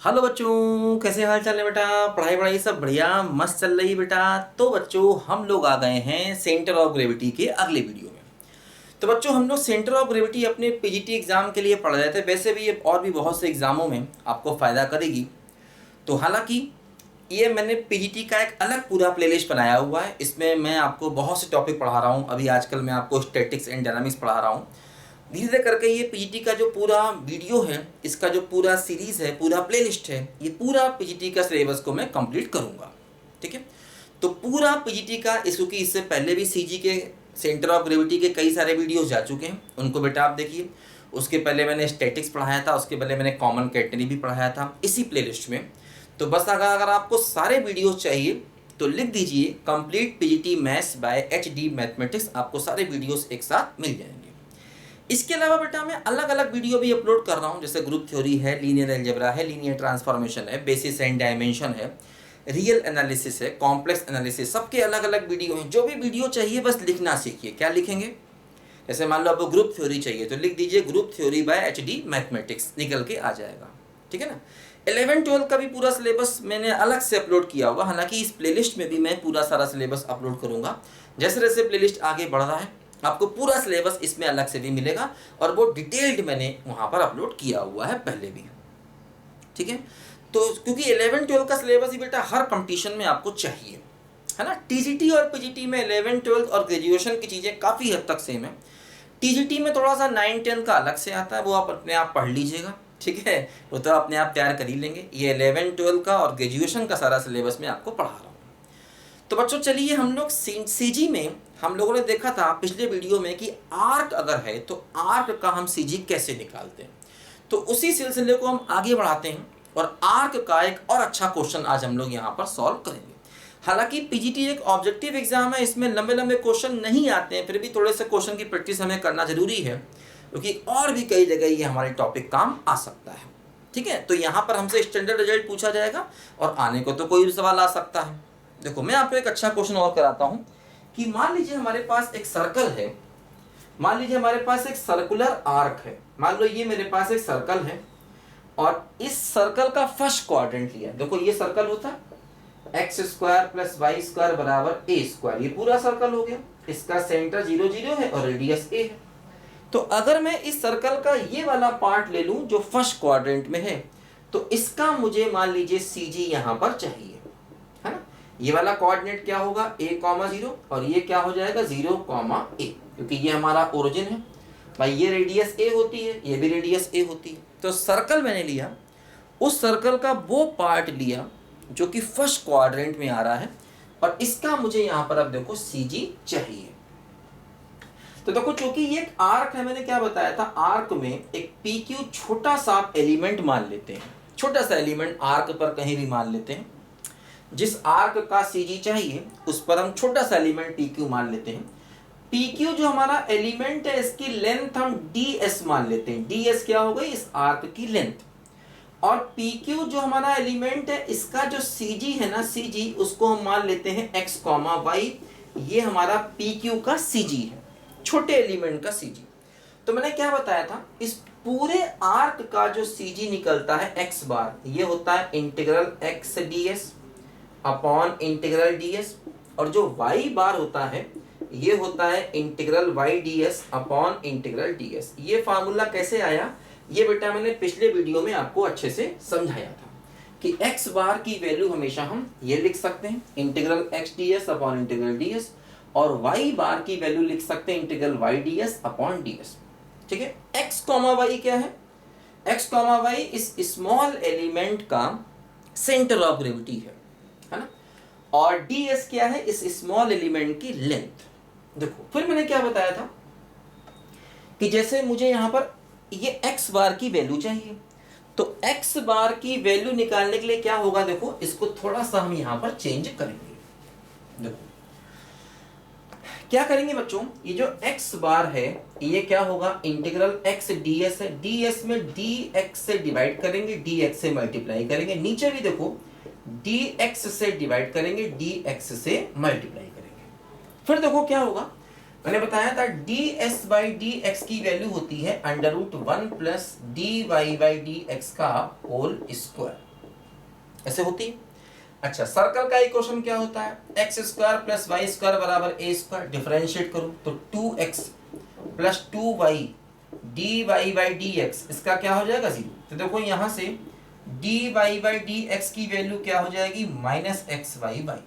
Hello बच्चों, कैसे हाल चाल है बेटा। पढ़ाई वढ़ाई सब बढ़िया मस्त चल रही है बेटा। तो बच्चों हम लोग आ गए हैं सेंटर ऑफ ग्रेविटी के अगले वीडियो में। तो बच्चों हम लोग सेंटर ऑफ ग्रेविटी अपने पीजीटी एग्जाम के लिए पढ़ रहे थे। वैसे भी ये और भी बहुत से एग्जामों में आपको फ़ायदा करेगी। तो हालांकि ये मैंने पीजीटी का एक अलग पूरा प्लेलिस्ट बनाया हुआ है। इसमें मैं आपको बहुत से टॉपिक पढ़ा रहा हूँ। अभी आजकल मैं आपको स्टैटिक्स एंड डायनामिक्स पढ़ा रहा हूँ। धीरे धीरे करके ये पीजीटी का जो पूरा वीडियो है, इसका जो पूरा सीरीज़ है, पूरा प्लेलिस्ट है, ये पूरा पीजीटी का सिलेबस को मैं कंप्लीट करूँगा। ठीक है। तो पूरा पीजीटी का क्योंकि इससे पहले भी सीजी के सेंटर ऑफ ग्रेविटी के कई सारे वीडियोस जा चुके हैं, उनको बेटा आप देखिए। उसके पहले मैंने स्टैटिक्स पढ़ाया था, उसके पहले मैंने कॉमन कैटेगरी भी पढ़ाया था इसी प्लेलिस्ट में। तो बस अगर आपको सारे वीडियोस चाहिए तो लिख दीजिए complete PGT maths by HD mathematics, आपको सारे वीडियोस एक साथ मिल जाएंगे। इसके अलावा बेटा मैं अलग अलग वीडियो भी अपलोड कर रहा हूँ, जैसे ग्रुप थ्योरी है, लीनियर अलजेब्रा है, लीनियर ट्रांसफॉर्मेशन है, बेसिस एंड डायमेंशन है, रियल एनालिसिस है, कॉम्प्लेक्स एनालिसिस, सबके अलग अलग वीडियो हैं। जो भी वीडियो चाहिए बस लिखना सीखिए। क्या लिखेंगे? जैसे मान लो आपको ग्रुप थ्योरी चाहिए तो लिख दीजिए group theory by HD mathematics, निकल के आ जाएगा। ठीक है ना। 11-12 का भी पूरा सिलेबस मैंने अलग से अपलोड किया होगा। हालांकि इस प्लेलिस्ट में भी मैं पूरा सारा सिलेबस अपलोड करूंगा। जैसे जैसे प्लेलिस्ट आगे बढ़ रहा है आपको पूरा सिलेबस इसमें अलग से भी मिलेगा, और वो डिटेल्ड मैंने वहाँ पर अपलोड किया हुआ है पहले भी। ठीक है। तो क्योंकि 11-12 का सिलेबस ही बेटा हर कंपटीशन में आपको चाहिए, है ना। टीजीटी और पीजीटी में 11-12 और ग्रेजुएशन की चीज़ें काफ़ी हद तक सेम है। टीजीटी में थोड़ा सा 9-10 का अलग से आता है, वो आप अपने आप पढ़ लीजिएगा। ठीक है, वो तो अपने आप तैयार कर ही लेंगे। ये 11-12 का और ग्रेजुएशन का सारा सिलेबस मैं आपको पढ़ा रहा हूँ। तो बच्चों चलिए हम लोग सीजी में हम लोगों ने देखा था पिछले वीडियो में कि आर्क अगर है तो आर्क का हम सीजी कैसे निकालते हैं। तो उसी सिलसिले को हम आगे बढ़ाते हैं और आर्क का एक और अच्छा क्वेश्चन आज हम लोग यहाँ पर सॉल्व करेंगे। हालांकि पीजीटी एक ऑब्जेक्टिव एग्जाम है, इसमें लंबे लंबे क्वेश्चन नहीं आते हैं, फिर भी थोड़े से क्वेश्चन की प्रैक्टिस हमें करना जरूरी है, क्योंकि और भी कई जगह ये हमारे टॉपिक काम आ सकता है। ठीक है। तो यहाँ पर हमसे स्टैंडर्ड रिजल्ट पूछा जाएगा और आने को तो कोई भी सवाल आ सकता है। देखो मैं आपको एक अच्छा क्वेश्चन और कराता हूं कि मान लीजिए हमारे पास एक सर्कल है, मान लीजिए हमारे पास एक सर्कुलर आर्क है। मान लो ये मेरे पास एक सर्कल है और इस सर्कल का फर्स्ट क्वाड्रेंट लिया। देखो ये सर्कल होता है X square plus Y square बराबर ए स्क्वायर, ये पूरा सर्कल हो गया। इसका सेंटर 0 0 है और रेडियस ए है। तो अगर मैं इस सर्कल का ये वाला पार्ट ले लूं जो फर्स्ट क्वाड्रेंट में है, तो इसका मुझे मान लीजिए सीजी यहां पर चाहिए, है ना। ये वाला कोऑर्डिनेट क्या होगा a,0 और ये क्या हो जाएगा 0,a, क्योंकि ये हमारा ओरिजिन है भाई। ये रेडियस a होती है, ये भी रेडियस a होती है। तो सर्कल मैंने लिया, उस सर्कल का वो पार्ट लिया जो कि फर्स्ट क्वाड्रेंट में आ रहा है, और इसका मुझे यहाँ पर अब देखो CG चाहिए। तो देखो चूंकि ये एक आर्क है, मैंने क्या बताया था, आर्क में एक PQ छोटा सा एलिमेंट मान लेते हैं। छोटा सा एलिमेंट आर्क पर कहीं भी मान लेते हैं। जिस आर्क का CG चाहिए उस पर हम छोटा सा एलिमेंट PQ मान लेते हैं। PQ जो हमारा एलिमेंट है इसकी लेंथ हम DS मान लेते हैं। DS क्या हो गई, इस आर्क की लेंथ। और PQ जो हमारा एलिमेंट है इसका जो CG है ना, CG उसको हम मान लेते हैं x, y। ये हमारा PQ का CG है, छोटे एलिमेंट का CG। तो मैंने क्या बताया था, इस पूरे आर्क का जो CG निकलता है x बार, ये होता है integral x ds upon integral ds, और जो y बार होता है ये होता है integral y ds upon integral ds। ये फार्मूला कैसे आया, ये बेटा मैंने पिछले वीडियो में आपको अच्छे से समझाया था कि x बार की वैल्यू हमेशा हम ये लिख सकते हैं integral x ds upon integral ds, और y बार की वैल्यू लिख सकते हैं integral y ds upon ds। ठीक है। x, y क्या है, x, y इस स्मॉल एलिमेंट का सेंटर ऑफ ग्रेविटी है ना, और ds क्या है, इस स्मॉल एलिमेंट की लेंथ। देखो फिर मैंने क्या बताया था कि जैसे मुझे यहां पर ये x बार की वैल्यू चाहिए, तो x बार की वैल्यू निकालने के लिए क्या होगा, देखो इसको थोड़ा सा हम यहां पर चेंज करेंगे। देखो क्या करेंगे बच्चों, ये जो x बार है ये क्या होगा इंटीग्रल x ds है। ds में dx से डिवाइड करेंगे, dx से मल्टीप्लाई करेंगे, नीचे भी देखो dx से डिवाइड करेंगे, dx से मल्टीप्लाई करेंगे। फिर देखो क्या होगा, मैंने बताया था ds बाई dx की वैल्यू होती है √1 प्लस dy बाई dx का होल स्क्वायर। ऐसे होती है। अच्छा, सर्कल का इक्वेशन क्या होता है, X square plus Y square बराबर ए स्क्वायर। डिफरेंशिएट करो तो 2x plus 2y D Y by D X, इसका क्या हो जाएगा 0। तो देखो यहाँ से D Y by D X की वैल्यू क्या हो जाएगी, माइनस एक्स वाई बाई।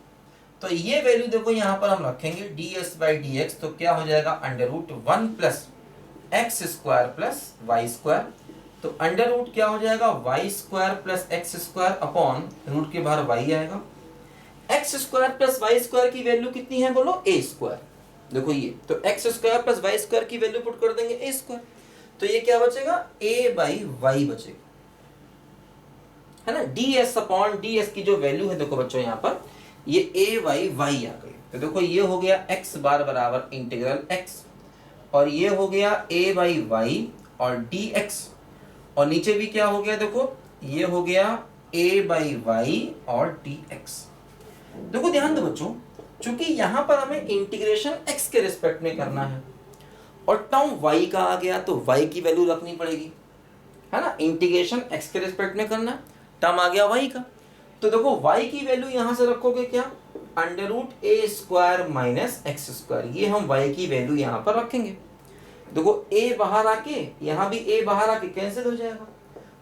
तो ये वैल्यू देखो यहाँ पर हम रखेंगे D S by D X, तो क्या हो जाएगा under root 1 plus X square plus Y square. तो अंडर रूट क्या हो जाएगा, Y square plus X square upon root के बाहर वाई आएगा। X square plus Y square की वैल्यू कितनी है बोलो, ए स्क्वायर। देखो ये तो X square plus Y square की वैल्यू पुट कर देंगे ए स्क्वायर, तो ये क्या बचेगा, ए बाई वाई बचेगा, है ना। D S upon D S की जो वैल्यू है देखो बच्चों यहाँ पर ये ए वाई वाई आ गई। तो देखो ये हो गया एक्स बार बराबर इंटीग्रल एक्स, और ये हो गया ए बाई वाई और डी एक्स, और नीचे भी क्या हो गया देखो ये हो गया ए बाई वाई और डी एक्स। देखो ध्यान दो बच्चों, चूंकि यहां पर हमें इंटीग्रेशन x के रिस्पेक्ट में करना है और टर्म y का आ गया तो y की वैल्यू रखनी पड़ेगी, है ना। इंटीग्रेशन x के रिस्पेक्ट में करना, टर्म आ गया y का, तो देखो y की वैल्यू यहां से रखोगे क्या, under root A square minus X square. ये हम y की वैल्यू यहां पर रखेंगे। देखो a बाहर आके यहां भी a बाहर आके कैंसिल हो जाएगा,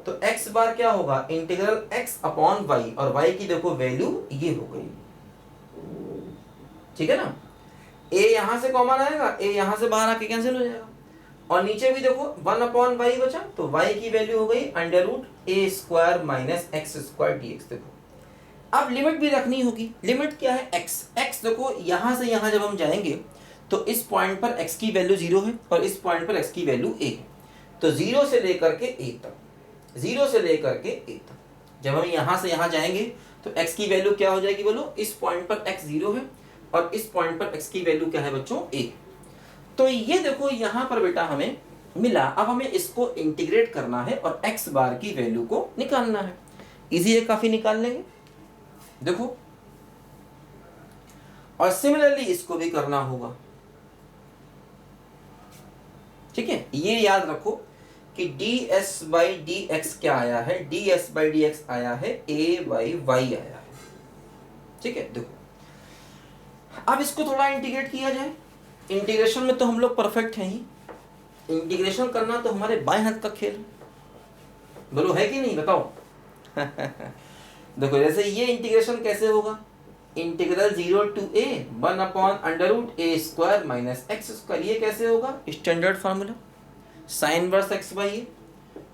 तो x बार क्या होगा, इंटीग्रल x अपॉन y, और y की देखो वैल्यू ये हो गई, ठीक है ना। a यहां से कॉमन आएगा, a यहां से बाहर आके कैंसिल हो जाएगा, और नीचे भी देखो 1 अपॉन वाई बचा, तो y की वैल्यू हो गई under root A square minus X square D X. देखो अब लिमिट भी रखनी होगी, लिमिट क्या है x, x देखो यहां से यहां जब हम जाएंगे तो इस पॉइंट पर x की वैल्यू 0 है और इस पॉइंट पर x की वैल्यू a है, तो 0 से लेकर के a तक, 0 से लेकर के a तक जब हम यहां से यहां जाएंगे तो x की वैल्यू क्या हो जाएगी बोलो, इस पॉइंट पर x 0 है और इस पॉइंट पर x की वैल्यू क्या है बच्चों, a। तो ये देखो यहां पर बेटा हमें मिला, अब हमें इसको इंटीग्रेट करना है और x बार की वैल्यू को निकालना है। इजी है काफी, निकाल लेंगे देखो, और सिमिलरली इसको भी करना होगा, ठीक है। ये याद रखो कि D S by D x क्या आया है, D S by D x आया है ए बाई वाई आया है, ठीक है। देखो अब इसको थोड़ा इंटीग्रेट किया जाए, इंटीग्रेशन में तो हम लोग परफेक्ट हैं ही, इंटीग्रेशन करना तो हमारे बाएं हाथ का खेल, बोलो है कि नहीं बताओ। देखो जैसे ये इंटीग्रेशन कैसे होगा, integral 0 to a 1 upon under root A square minus X square. ये कैसे होगा, standard formula sine inverse X by A,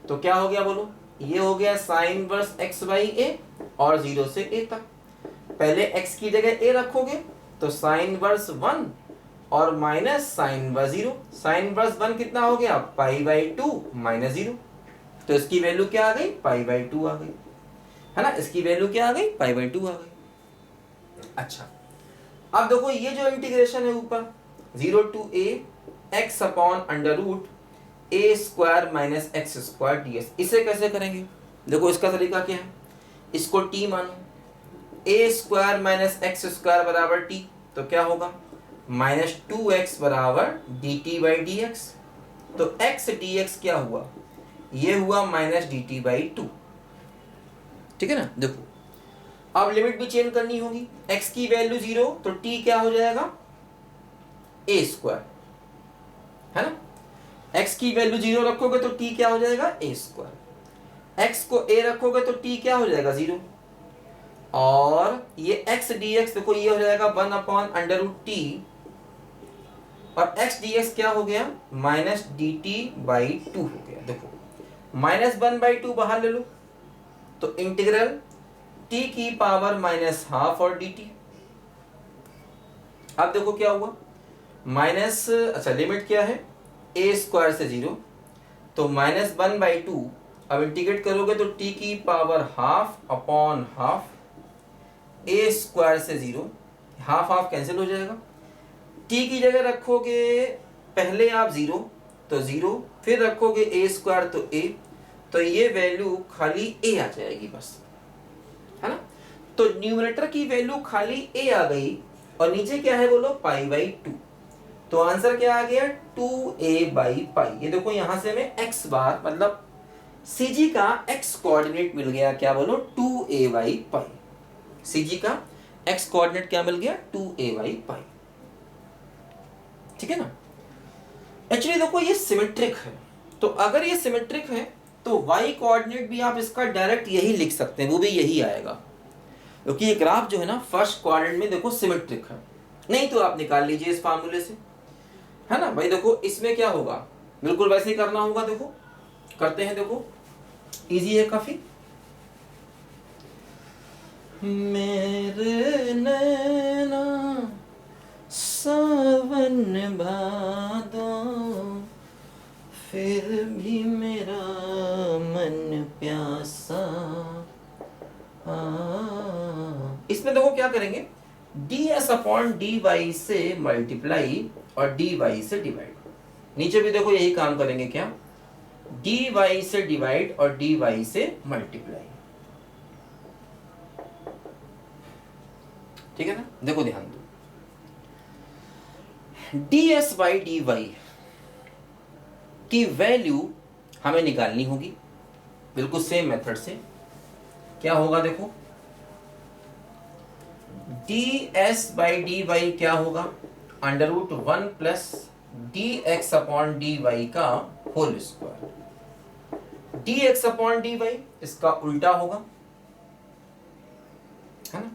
तो क्या हो गया बोलो, ये हो गया sine inverse X by A और 0 से a तक। पहले x की जगह a रखोगे तो साइन इनवर्स 1 और minus sine inverse 0। Sine inverse 1 कितना हो गया, पाई बाई 2 माइनस 0, तो इसकी वैल्यू क्या आ गई, पाई बाई 2 आ गई, है ना। इसकी वैल्यू क्या आ गई, पाई बाई 2 आ गई। अच्छा अब देखो ये जो इंटीग्रेशन है ऊपर 0 to a x upon under root A square minus X square D S, इसे कैसे करेंगे, देखो इसका तरीका क्या है, इसको t मानो, ए स्क्वायर माइनस एक्स स्क्वायर बराबर t, तो क्या होगा माइनस 2x बराबर D T by D X. तो x dx क्या हुआ, ये हुआ माइनस डी टी बाई 2, ठीक है ना। देखो अब लिमिट भी चेंज करनी होगी, x की वैल्यू 0 तो t क्या हो जाएगा, a स्क्वायर, है ना। x की वैल्यू 0 रखोगे तो t क्या हो जाएगा, a स्क्वायर। x को a रखोगे तो t क्या हो जाएगा 0, और ये x dx देखो ये हो जाएगा 1 अपॉन अंडर रूट t, और x dx क्या हो गया, माइनस डी टी बाई 2 हो गया। देखो माइनस 1 बाई 2 बाहर ले लो तो इंटीग्रल t की पावर माइनस हाफ और dt। अब देखो क्या हुआ, माइनस, अच्छा लिमिट क्या है, a स्क्वायर से 0 तो माइनस 1 बाई 2, अब इंटीग्रेट करोगे तो t की power half upon half, a square से 0, हाफ हाफ कैंसिल हो जाएगा, t की जगह रखोगे पहले आप 0 तो 0, फिर रखोगे a स्क्वायर तो a, तो ये वैल्यू खाली a आ जाएगी बस, है ना। तो न्यूमरेटर की वैल्यू खाली a आ गई और नीचे क्या है बोलो, पाई बाई 2, तो आंसर क्या आ गया 2a बाई पाई। ये देखो यहां से हमें x बार मतलब cg का x कोऑर्डिनेट मिल गया, क्या बोलो 2ay पाई। सी जी का एक्स कोऑर्डिनेट क्या मिल गया 2ay पाई। ठीक है ना। एक्चुअली देखो ये सिमेट्रिक है, तो अगर ये सिमेट्रिक है तो y कोऑर्डिनेट भी आप इसका डायरेक्ट यही लिख सकते हैं, वो भी यही आएगा, क्योंकि ये ग्राफ जो है ना फर्स्ट क्वाड्रेंट में देखो सिमेट्रिक है। नहीं तो आप निकाल लीजिए इस फार्मूले से, है ना भाई। देखो इसमें क्या होगा, बिल्कुल वैसे ही करना होगा। देखो करते हैं, देखो इजी है काफी। मेरे नैना सावन भादो फिर भी मेरा मन प्यासा। इसमें देखो क्या करेंगे, ds अपॉन dy से मल्टीप्लाई और dy से डिवाइड। नीचे भी देखो यही काम करेंगे, क्या dy से डिवाइड और dy से मल्टीप्लाई। ठीक है ना। देखो ध्यान दो, ds बाई dy की वैल्यू हमें निकालनी होगी बिल्कुल सेम मेथड से। क्या होगा देखो, ds बाई dy क्या होगा, under root 1 plus dx upon dy का whole square. dx upon dy इसका उल्टा होगा, है ना,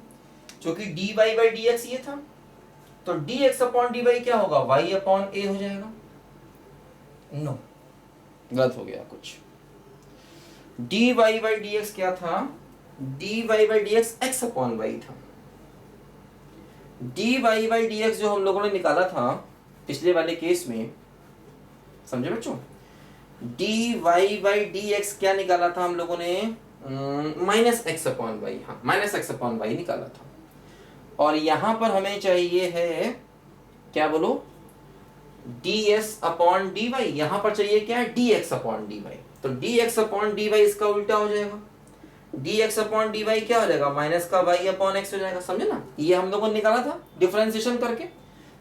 क्योंकि dy बाई dx ये था, तो dx अपॉन dy क्या होगा, y अपॉन a हो जाएगा। नो, गलत हो गया कुछ। dy बाई dx क्या था, dy by dx x upon y था। dy बाई dx जो हम लोगों ने निकाला था पिछले वाले केस में, समझे बच्चों, dy बाई dx क्या निकाला था हम लोगों ने, माइनस एक्स अपॉन वाई। हाँ, माइनस एक्स अपॉन वाई निकाला था। और यहां पर हमें चाहिए है क्या बोलो, ds अपॉन dy। यहां पर चाहिए क्या है, dx अपॉन dy। तो dx अपॉन dy इसका उल्टा हो जाएगा, dx अपॉन dy क्या हो जाएगा, माइनस का y अपॉन x हो जाएगा। समझे ना, ये हम लोगों ने निकाला था डिफरेंशिएशन करके।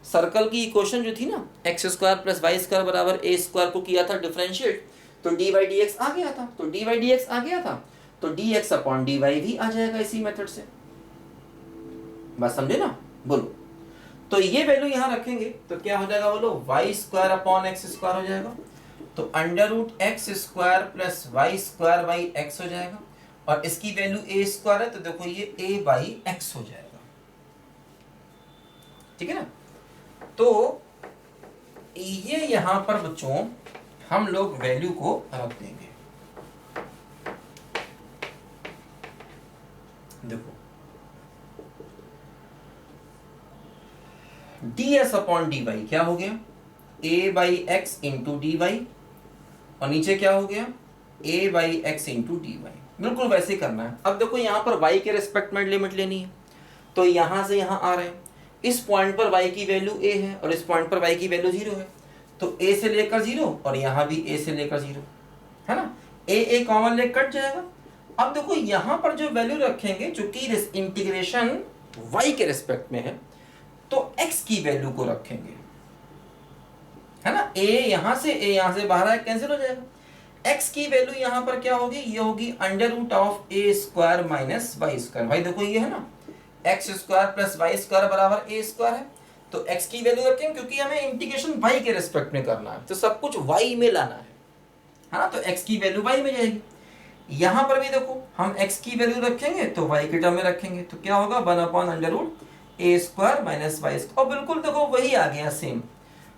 सर्कल की इक्वेशन जो थी ना, X square plus Y square बराबर ए स्क्वायर को किया था डिफरेंशिएट, तो dy dx आ गया था। तो dy dx आ गया था तो dx अपॉन dy भी आ जाएगा इसी मेथड से। बात समझे ना, बोलो। तो ये वैल्यू यहां रखेंगे तो क्या हो जाएगा बोलो, Y square upon X square हो जाएगा। तो under root X square plus Y square by X हो जाएगा, और इसकी वैल्यू ए स्क्वायर है तो देखो ये a बाई एक्स हो जाएगा। ठीक है ना। तो ये यहां पर बच्चों हम लोग वैल्यू को रख देंगे। देखो ds अपॉन dy क्या हो गया, a by X into D Y, और नीचे क्या हो गया, a by X into D Y. बिल्कुल वैसे ही करना है। अब देखो यहाँ पर y के रेस्पेक्ट में लिमिट लेनी है, तो यहां से यहां आ रहे हैं, इस पॉइंट पर y की वैल्यू a है और इस पॉइंट पर y की वैल्यू 0 है, तो a से लेकर 0 और यहां भी a से लेकर 0, है ना। a कॉमन ले कट जाएगा। अब देखो यहां पर जो वैल्यू रखेंगे, चूंकि इंटीग्रेशन y के रेस्पेक्ट में है, तो x की वैल्यू को रखेंगे, है ना। a यहां से बाहर आए, कैंसिल हो जाएगा। x की वैल्यू यहां पर क्या होगी, ये होगी under root of a square minus Y square. भाई देखो ये है ना, X square plus Y square बराबर a स्क्वायर है, तो x की वैल्यू रखेंगे क्योंकि हमें इंटीग्रेशन y के रेस्पेक्ट में करना है, तो सब कुछ y में लाना है ना। तो x की वैल्यू y में जाएगी। यहां पर भी देखो हम x की वैल्यू रखेंगे तो y के टर्म में रखेंगे, तो क्या होगा, 1 upon under root a square minus Y square. और बिल्कुल देखो वही आ गया सेम।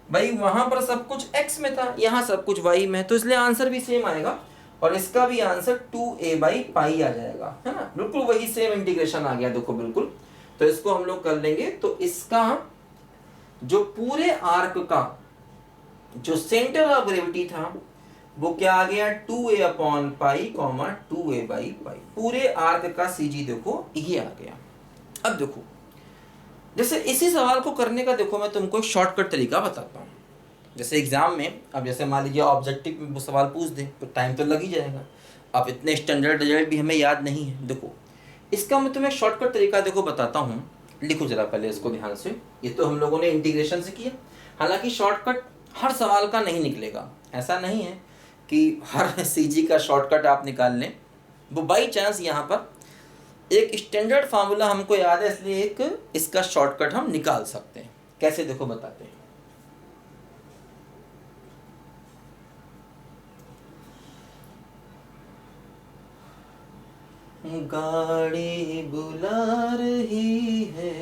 भाई वहां पर सब कुछ x में था, यहाँ सब कुछ y में, तो इसलिए आंसर भी सेम आएगा, और इसका भी आंसर 2a बाई पाई आ जाएगा, है ना। बिल्कुल वही सेम इंटीग्रेशन आ गया देखो बिल्कुल। तो इसको हम लोग कर लेंगे, तो इसका जो पूरे आर्क का जो सेंटर ऑफ ग्रेविटी था वो क्या आ गया, 2a upon pi comma 2a by pi. पूरे आर्क का सीजी देखो ये आ गया। अब देखो जैसे इसी सवाल को करने का देखो मैं तुमको एक शॉर्टकट तरीका बताता हूँ। जैसे एग्जाम में, अब जैसे मान लीजिए ऑब्जेक्टिव में वो सवाल पूछ दे तो टाइम तो लग ही जाएगा। अब इतने स्टैंडर्ड रिजल्ट भी हमें याद नहीं है। देखो इसका मैं तुम्हें शॉर्टकट तरीका देखो बताता हूँ, लिखो जरा पहले इसको ध्यान से। ये तो हम लोगों ने इंटीग्रेशन से किया, हालांकि शॉर्टकट हर सवाल का नहीं निकलेगा। ऐसा नहीं है कि हर सीजी का शॉर्टकट आप निकाल लें, वो बाई चांस यहाँ पर एक स्टैंडर्ड फार्मूला हमको याद है, इसलिए एक इसका शॉर्टकट हम निकाल सकते हैं। कैसे, देखो बताते हैं। गाड़ी बुला रही है,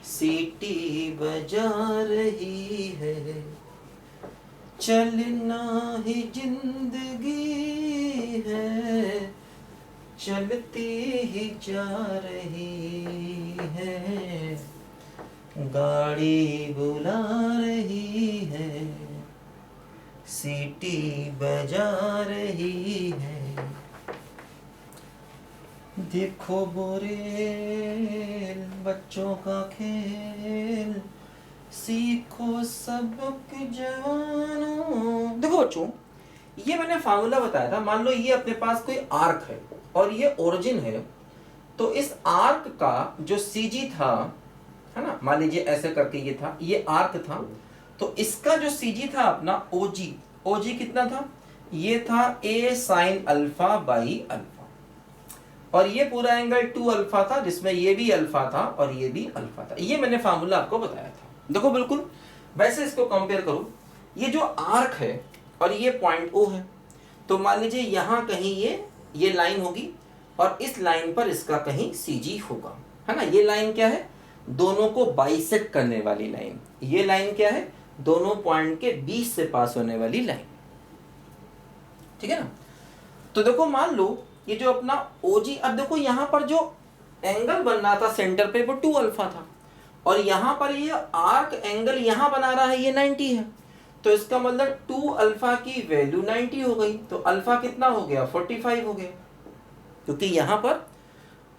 सीटी बजा रही है, चलना ही जिंदगी है, चलती ही जा रही है, गाड़ी बुला रही है, सीटी बजा रही है, देखो बोरेल बच्चों का खेल, सीखो सबक जवानों। देखो बच्चों, ये मैंने फार्मूला बताया था। मान लो ये अपने पास कोई आर्क है और ये ओरिजिन है, तो इस आर्क का जो सीजी था, है ना, मान लीजिए ऐसे करके ये था, ये आर्क था, तो इसका जो सीजी था अपना ओजी, ओजी कितना था, ये था ए साइन अल्फा बाई अल्फा, और ये पूरा एंगल 2 अल्फा था, जिसमें ये भी अल्फा था और ये भी अल्फा था। ये मैंने फार्मूला आपको बताया था। देखो बिल्कुल वैसे इसको कंपेयर करो, ये जो आर्क है और ये पॉइंट ओ है, तो मान लीजिए यहाँ कहीं ये लाइन होगी और इस लाइन पर इसका कहीं सीजी होगा, है ना। ये लाइन क्या है, दोनों को बाइसेक्ट करने वाली लाइन। ये लाइन क्या है, दोनों पॉइंट के बीच से पास होने वाली लाइन, ठीक है ना। तो देखो मान लो ये जो अपना ओजी, अब देखो यहाँ पर जो एंगल बन रहा था सेंटर पे वो 2 अल्फा था, और यहाँ पर ये आर्क एंगल यहाँ बना रहा है, ये 90 है, तो इसका मतलब 2 अल्फा की वैल्यू 90 हो गई, तो अल्फा कितना हो गया, 45 हो गया, क्योंकि यहाँ पर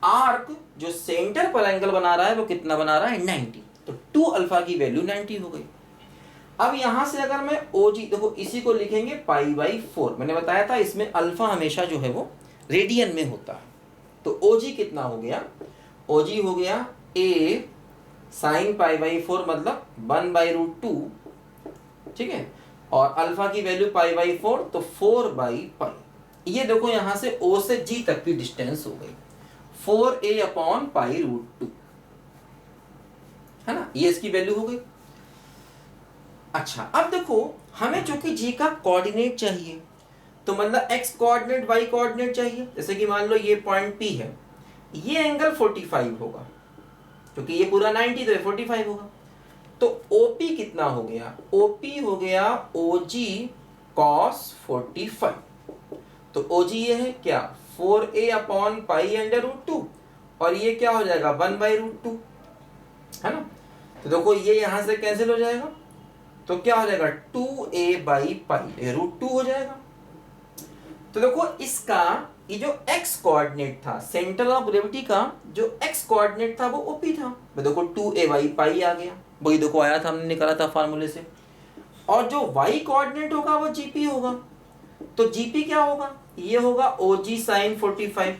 आर्क जो सेंटर पर एंगल बना रहा है वो कितना बना रहा है, 90, तो 2 अल्फा की वैल्यू 90 हो गई। अब यहां से अगर मैं ओजी, देखो इसी को लिखेंगे पाई बाई 4, मैंने बताया था इसमें अल्फा हमेशा जो है वो रेडियन में होता है, तो ओजी कितना हो गया, ओजी हो गया ए साइन पाई बाई 4 मतलब 1/√2, ठीक है, और अल्फा की वैल्यू पाई बाई 4, तो 4/पाई। ये देखो यहां से ओ से जी तक की डिस्टेंस हो गई 4a/पाई√2, है ना, ये इसकी वैल्यू हो गई। अच्छा अब देखो हमें चूंकि जी का कोऑर्डिनेट चाहिए, तो मतलब एक्स कोऑर्डिनेट वाई कोऑर्डिनेट चाहिए। जैसे कि मान लो ये पॉइंट पी है, ये एंगल 45 होगा, क्योंकि ये पूरा 90 तो 45 होगा, तो ओपी कितना हो गया, ओपी हो गया ओजी कॉस 45, तो ओजी ये है क्या, 4a/पाई√2, और ये क्या हो जाएगा 1/√2, है ना। तो देखो ये यहां से कैंसिल हो जाएगा, तो क्या हो जाएगा 2a/पाई √2 हो जाएगा। तो देखो इसका ये जो x कोऑर्डिनेट था, सेंटर ऑफ ग्रेविटी का जो x कोऑर्डिनेट था वो ओपी था, तो देखो 2a/पाई आ गया, वही देखो आया था, हमने निकाला था फार्मूले से। और जो y कोऑर्डिनेट होगा वो gp होगा, तो gp क्या होगा, ये होगा og sin 45,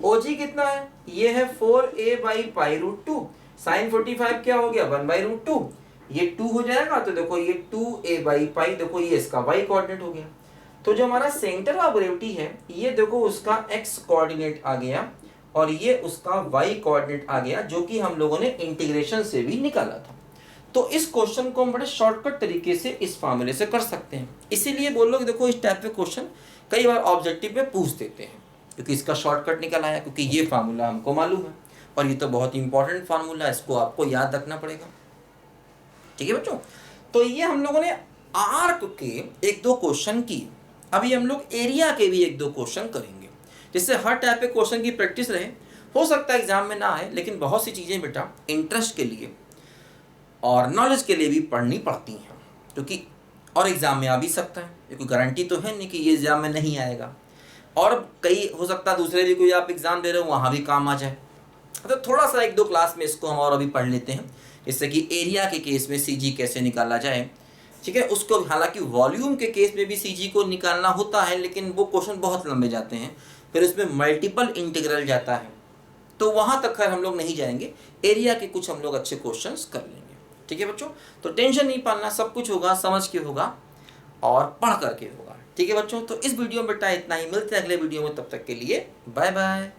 og कितना है, ये है 4a/पाई√2, sin 45 क्या हो गया 1/√2, ये 2 हो जाएगा, तो देखो ये 2a/पाई, देखो ये इसका y कोऑर्डिनेट हो गया। तो जो हमारा सेंटर ऑफ ग्रेविटी है, ये देखो उसका x कोऑर्डिनेट आ गया और ये उसका y कोऑर्डिनेट आ गया, जो कि हम लोगों ने इंटीग्रेशन से भी निकाला था। तो इस क्वेश्चन को हम बड़े शॉर्टकट तरीके से इस फार्मूले से कर सकते हैं। इसीलिए बोल लो कि देखो इस टाइप के क्वेश्चन कई बार ऑब्जेक्टिव में पूछ देते हैं, क्योंकि इसका शॉर्टकट निकल आया, क्योंकि ये फार्मूला हमको मालूम है और ये तो बहुत इंपॉर्टेंट फार्मूला है, इसको आपको याद रखना पड़ेगा, ठीक है बच्चों। तो ये हम लोगों ने आर्क के 1-2 क्वेश्चन किए, अभी हम लोग एरिया के भी 1-2 क्वेश्चन करेंगे, जिससे हर टाइप के क्वेश्चन की प्रैक्टिस रहे। हो सकता है एग्जाम में ना आए, लेकिन बहुत सी चीज़ें बेटा इंटरेस्ट के लिए और नॉलेज के लिए भी पढ़नी पड़ती हैं, क्योंकि और एग्जाम में आ भी सकता है, ये कोई गारंटी तो है नहीं कि ये एग्जाम में नहीं आएगा, और कई हो सकता है दूसरे भी कोई आप एग्जाम दे रहे हो वहाँ भी काम आ जाए। तो थोड़ा सा 1-2 क्लास में इसको हम और अभी पढ़ लेते हैं, जिससे कि एरिया के केस में सीजी कैसे निकाला जाए, ठीक है। उसको हालांकि वॉल्यूम के केस में भी सीजी को निकालना होता है, लेकिन वो क्वेश्चन बहुत लंबे जाते हैं, फिर उसमें मल्टीपल इंटीग्रल जाता है, तो वहाँ तक खैर हम लोग नहीं जाएंगे। एरिया के कुछ हम लोग अच्छे क्वेश्चंस कर लेंगे, ठीक है बच्चों। तो टेंशन नहीं पालना, सब कुछ होगा समझ के होगा और पढ़ करके होगा, ठीक है बच्चों, तो इस वीडियो में बेटा इतना ही, मिलते हैं अगले वीडियो में, तब तक के लिए बाय बाय।